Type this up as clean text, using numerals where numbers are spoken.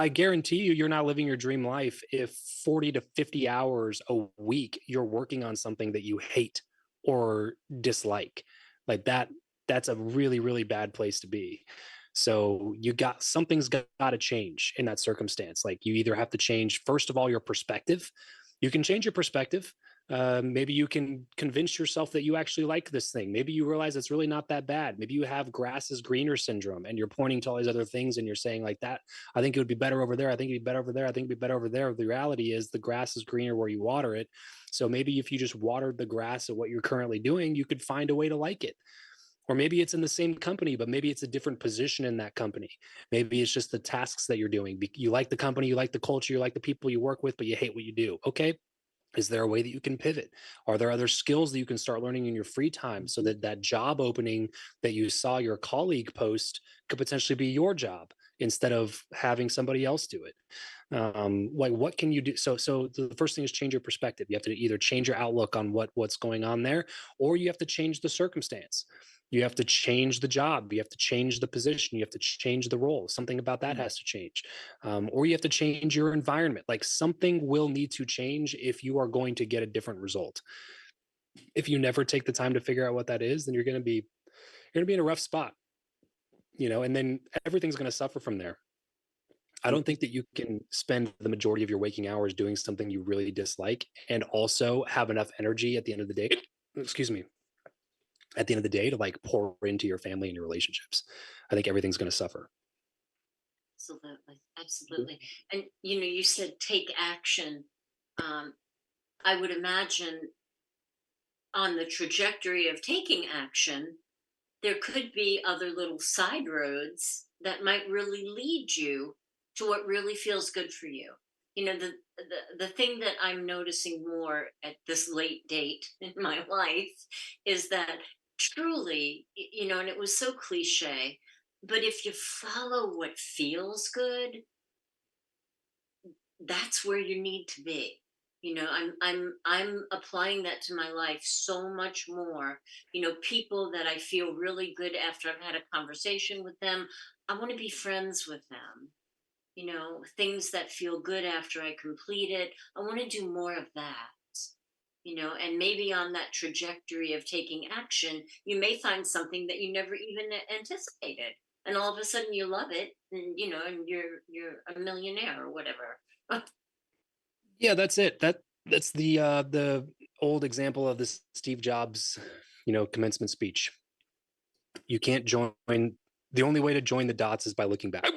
I guarantee you, you're not living your dream life if 40 to 50 hours a week you're working on something that you hate or dislike. Like that's a really, really bad place to be. So something's got to change in that circumstance. Like you either have to change, first of all, your perspective. You can change your perspective. Maybe you can convince yourself that you actually like this thing. Maybe you realize it's really not that bad. Maybe you have grass is greener syndrome and you're pointing to all these other things and you're saying like that, I think it would be better over there. I think it'd be better over there. I think it'd be better over there. The reality is the grass is greener where you water it. So maybe if you just watered the grass at what you're currently doing, you could find a way to like it. Or maybe it's in the same company, but maybe it's a different position in that company. Maybe it's just the tasks that you're doing. You like the company, you like the culture, you like the people you work with, but you hate what you do. Okay, is there a way that you can pivot? Are there other skills that you can start learning in your free time so that that job opening that you saw your colleague post could potentially be your job instead of having somebody else do it? Like what can you do? So the first thing is change your perspective. You have to either change your outlook on what's going on there, or you have to change the circumstance. You have to change the job. You have to change the position. You have to change the role. Something about that has to change. Or you have to change your environment. Like something will need to change if you are going to get a different result. If you never take the time to figure out what that is, then you're going to be in a rough spot, and then everything's going to suffer from there. I don't think that you can spend the majority of your waking hours doing something you really dislike and also have enough energy at the end of the day, excuse me, at the end of the day to like pour into your family and your relationships. I think everything's going to suffer. Absolutely, absolutely. And you said take action. Um, I would imagine on the trajectory of taking action, there could be other little side roads that might really lead you to what really feels good for you. The thing that I'm noticing more at this late date in my life is that truly, and it was so cliche, but if you follow what feels good, that's where you need to be. I'm applying that to my life so much more. People that I feel really good after I've had a conversation with them, I want to be friends with them. Things that feel good after I complete it, I want to do more of that. And maybe on that trajectory of taking action, you may find something that you never even anticipated. And all of a sudden you love it, and you're a millionaire or whatever. Yeah, that's it. That's the old example of the Steve Jobs, commencement speech. You can't join. The only way to join the dots is by looking back.